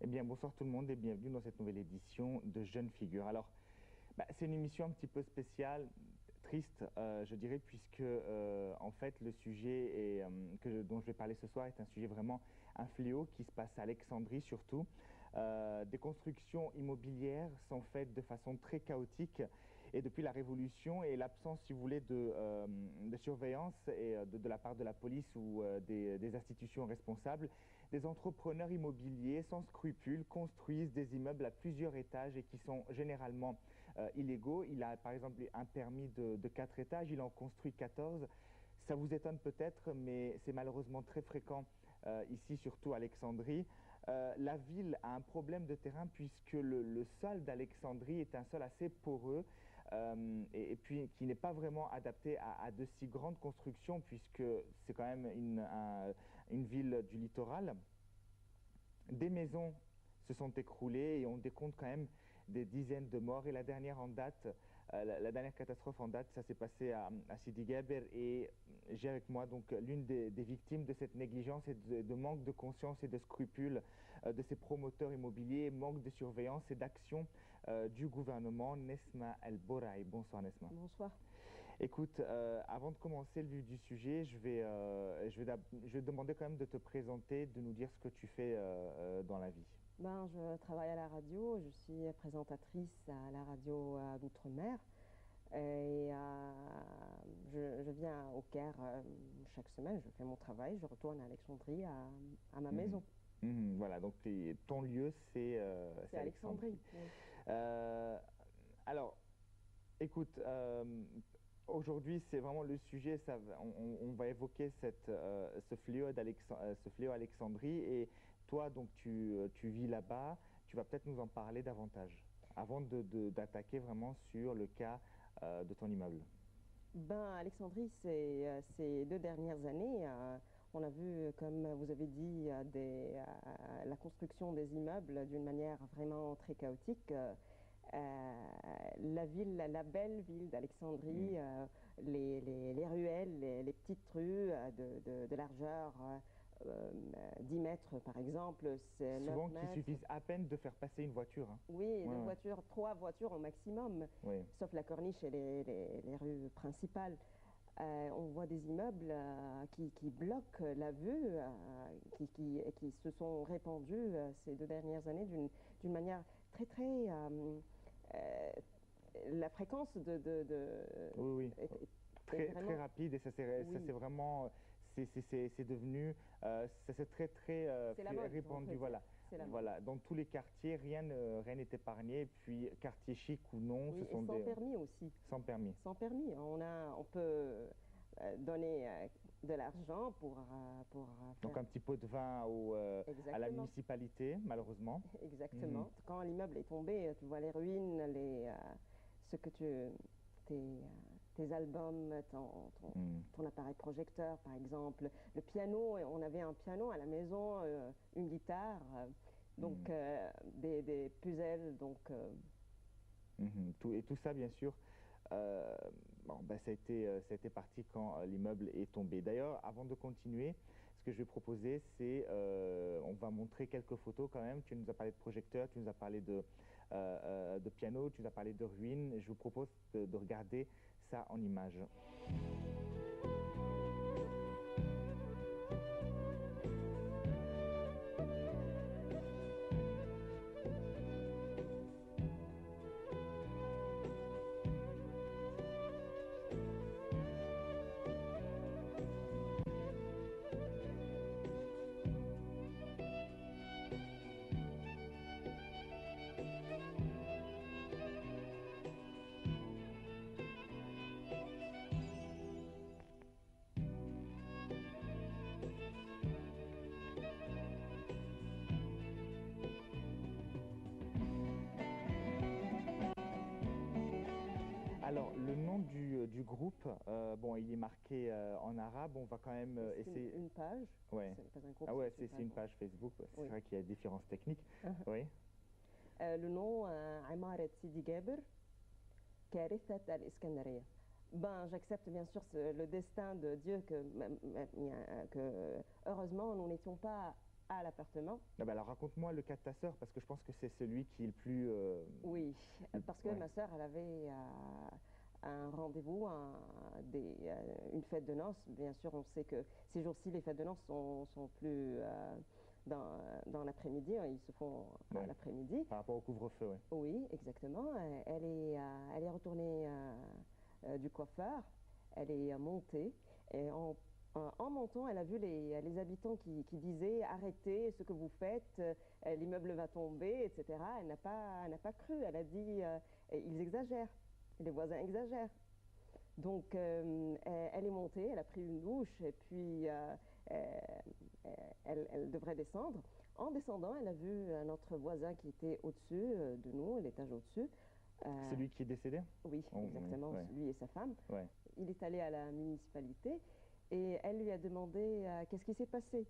Eh bien, bonsoir tout le monde et bienvenue dans cette nouvelle édition de Jeunes Figures. Alors, c'est une émission un petit peu spéciale, triste, je dirais, puisque en fait, le sujet dont je vais parler ce soir est un sujet vraiment un fléau qui se passe à Alexandrie surtout. Des constructions immobilières sont faites de façon très chaotique et depuis la Révolution et l'absence, si vous voulez, de surveillance et de la part de la police ou des institutions responsables, des entrepreneurs immobiliers sans scrupules construisent des immeubles à plusieurs étages et qui sont généralement illégaux. Il a par exemple un permis de 4 étages, il en construit 14. Ça vous étonne peut-être, mais c'est malheureusement très fréquent ici, surtout à Alexandrie. La ville a un problème de terrain puisque le sol d'Alexandrie est un sol assez poreux et puis qui n'est pas vraiment adapté à de si grandes constructions puisque c'est quand même une ville du littoral. Des maisons se sont écroulées et on décompte quand même des dizaines de morts. Et la dernière en date, la dernière catastrophe en date, ça s'est passé à Sidi Gaber. Et j'ai avec moi donc l'une des victimes de cette négligence et de manque de conscience et de scrupules de ces promoteurs immobiliers, manque de surveillance et d'action du gouvernement, Nesma El Boraï. Bonsoir Nesma. Bonsoir. Écoute, avant de commencer le vif du sujet, je vais demander quand même de te présenter, de nous dire ce que tu fais dans la vie. Je travaille à la radio, je suis présentatrice à la radio d'Outre-mer et je viens au Caire chaque semaine, je fais mon travail, je retourne à Alexandrie à ma Mhm. maison. Voilà, donc ton lieu, C'est c'est Alexandrie. Alexandrie. Oui. Euh, alors, écoute, aujourd'hui, c'est vraiment le sujet, on va évoquer ce fléau Alexandrie, et toi, donc, tu vis là-bas, tu vas peut-être nous en parler davantage, avant d'attaquer vraiment sur le cas de ton immeuble. Alexandrie, ces 2 dernières années, on a vu, comme vous avez dit, la construction des immeubles d'une manière vraiment très chaotique. La ville, la belle ville Mm. d'Alexandrie, les ruelles, les petites rues de largeur 10 mètres par exemple, c'est 9 Souvent qu'il mètres. suffise à peine de faire passer une voiture, hein. Oui, Ouais, deux ouais, voitures, 3 voitures au maximum, ouais. sauf la corniche et les rues principales. On voit des immeubles qui bloquent la vue, qui se sont répandus ces 2 dernières années d'une manière très, très... euh, la fréquence Oui, oui. est Très vraiment... rapide et ça c'est Oui, vraiment, c'est devenu, ça s'est très c'est la mode, on répandu, peut dire. voilà. C'est la mode. Voilà, dans tous les quartiers, rien n'est épargné. Et puis, quartier chic ou non, ce Oui, et sont sans des permis aussi. sans permis. Sans permis. On peut donner de l'argent pour Donc, faire... un petit pot de vin à la Exactement. municipalité, malheureusement. Mhm. Exactement. Quand l'immeuble est tombé, tu vois les ruines, ce que tes, euh, tes albums, Mhm. ton appareil projecteur, par exemple, le piano. On avait un piano à la maison, une guitare, donc Mhm. des puzzles. Mhm. Et tout ça, bien sûr, euh, bon, ça a été parti quand l'immeuble est tombé. D'ailleurs, avant de continuer, ce que je vais proposer, on va montrer quelques photos quand même. Tu nous as parlé de projecteurs, tu nous as parlé de piano, tu nous as parlé de ruines. Je vous propose de regarder ça en images. Alors, le nom du groupe, bon, il est marqué en arabe. On va quand même Et c'est essayer. une page, Ouais. ce n'est pas un groupe, Ah ouais, c'est une c'est page. une page Facebook. C'est Oui. vrai qu'il y a différences techniques. Oui. Le nom, عمارة Sidi Gaber, كارثة الإسكندرية. J'accepte bien sûr le destin de Dieu que heureusement nous n'étions pas à l'appartement. Ah bah alors raconte-moi le cas de ta sœur, parce que je pense que c'est celui qui est le plus... Oui, parce que ouais. ma sœur, elle avait un rendez-vous, une fête de noces. Bien sûr, on sait que ces jours-ci, les fêtes de noces sont plus dans l'après-midi, hein, ils se font à Ouais. l'après-midi. Par rapport au couvre-feu, oui. Oui, exactement. Elle est retournée du coiffeur, elle est montée, et en montant, elle a vu les habitants qui disaient arrêtez ce que vous faites, l'immeuble va tomber, etc. Elle n'a pas cru, elle a dit ils exagèrent, les voisins exagèrent. Donc elle est montée, elle a pris une douche et puis euh, elle devrait descendre. En descendant, elle a vu un autre voisin qui était au-dessus de nous, l'étage au-dessus. Celui qui est décédé? Oui, exactement, Ouais. lui et sa femme. Ouais. Il est allé à la municipalité et elle lui a demandé qu'est-ce qui s'est passé.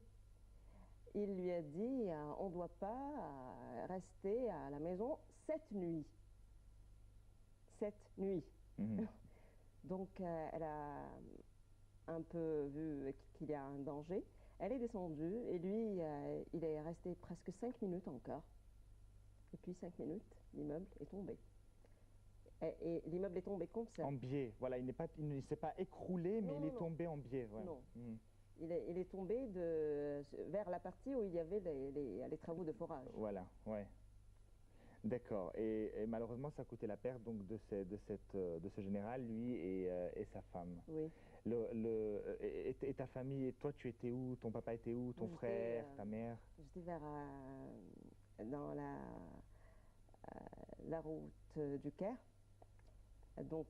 Il lui a dit on ne doit pas rester à la maison 7 nuits. 7 nuits. Mhm. Donc elle a un peu vu qu'il y a un danger. Elle est descendue et lui, il est resté presque 5 minutes encore. Et puis 5 minutes, l'immeuble est tombé. Et l'immeuble est tombé comme ça. En biais, voilà, il ne s'est pas écroulé, mais Non, il non, est non. tombé en biais. Ouais. Non. Mhm. Il est tombé vers la partie où il y avait les travaux de forage. Voilà, ouais. D'accord. Et malheureusement, ça a coûté la perte donc de ce général, lui et sa femme. Oui. Et ta famille, et toi, tu étais où? Ton papa était où? Ton Moi, frère, ta mère? j'étais dans la route du Caire. Donc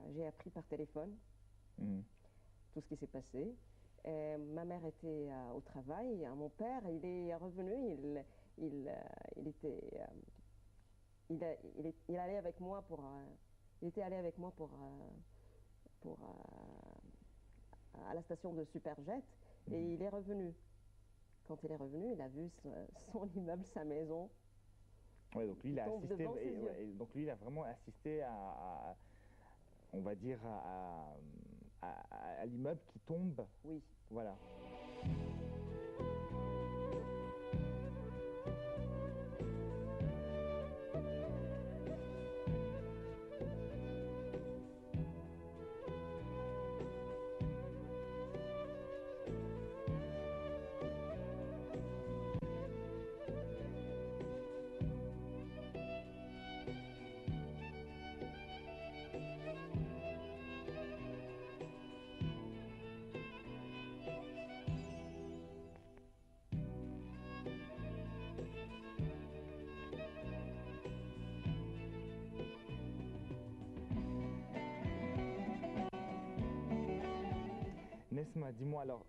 j'ai appris par téléphone Mhm. tout ce qui s'est passé. Ma mère était au travail. Mon père, il est revenu. Il était, il allait avec moi il était allé avec moi pour à la station de Superjet. Et Mhm. il est revenu. Quand il est revenu, il a vu son immeuble, sa maison, Ouais, donc lui, qui il a tombe assisté, devant ses yeux. et donc lui, il a vraiment assisté on va dire, à l'immeuble qui tombe. Oui. Voilà. Nesma, dis-moi alors,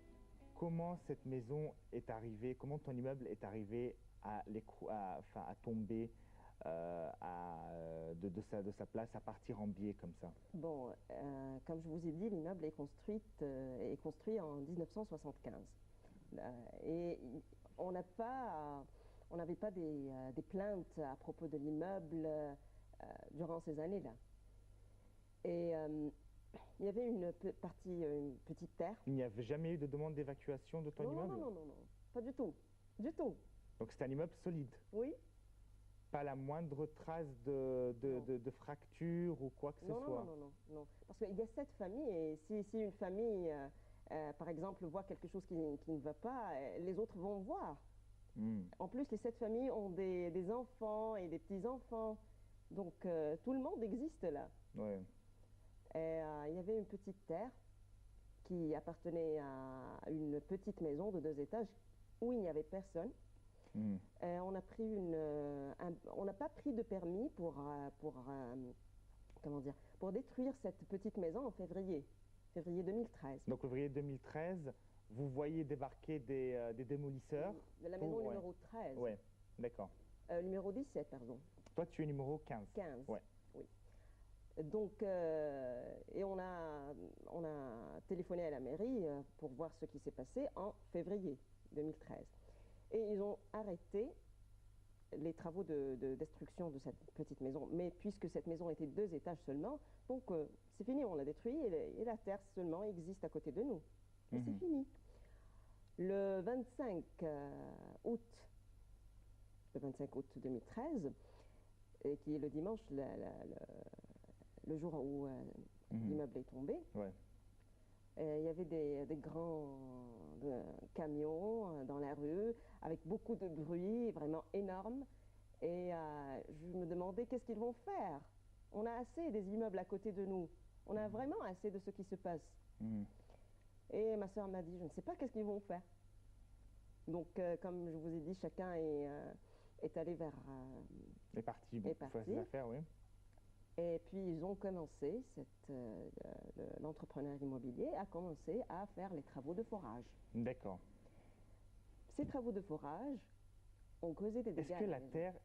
comment cette maison est arrivée, comment ton immeuble est arrivé enfin, à tomber de sa place, à partir en biais comme ça? Bon, comme je vous ai dit, l'immeuble est construit en 1975. Et on n'a pas, on n'avait pas des plaintes à propos de l'immeuble durant ces années-là. Et il y avait une petite terre. Il n'y avait jamais eu de demande d'évacuation de ton Non, non, non, immeuble? non, non, non, pas du tout. Du tout. Donc c'est un immeuble solide? Oui. Pas la moindre trace Non. de fracture ou quoi que ce Non, non, soit? non, non, non, non. Parce qu'il y a 7 familles et si une famille, par exemple, voit quelque chose qui ne va pas, les autres vont voir. Hmm. En plus, les 7 familles ont des enfants et des petits-enfants. Donc, tout le monde existe là. Ouais. Et, il y avait une petite terre qui appartenait à une petite maison de 2 étages où il n'y avait personne. Hmm. On n'a pas pris de permis comment dire, pour détruire cette petite maison en février 2013. Donc février 2013, vous voyez débarquer des démolisseurs. De la pour- maison ouais. numéro 13. Ouais, d'accord. Numéro 17, pardon. Toi, tu es numéro 15. 15. Ouais. Oui. Donc, et on a téléphoné à la mairie pour voir ce qui s'est passé en février 2013. Et ils ont arrêté les travaux de destruction de cette petite maison. Mais puisque cette maison était 2 étages seulement, donc c'est fini, on l'a détruit et la terre seulement existe à côté de nous. Et c'est Mhm. fini. Le 25 août, le 25 août 2013, et qui est le dimanche, le jour où l'immeuble est tombé, Ouais. il y avait des grands camions dans la rue, avec beaucoup de bruit, vraiment énorme. Et je me demandais qu'est-ce qu'ils vont faire. On a assez des immeubles à côté de nous. On a vraiment assez de ce qui se passe. Et ma soeur m'a dit, je ne sais pas qu'est-ce qu'ils vont faire. Donc, comme je vous ai dit, chacun est allé vers... est parti, bon, pour faire ses affaires, oui. Et puis, ils ont commencé, l'entrepreneur immobilier a commencé à faire les travaux de forage. D'accord. Ces travaux de forage ont causé des dégâts. Est-ce que la terre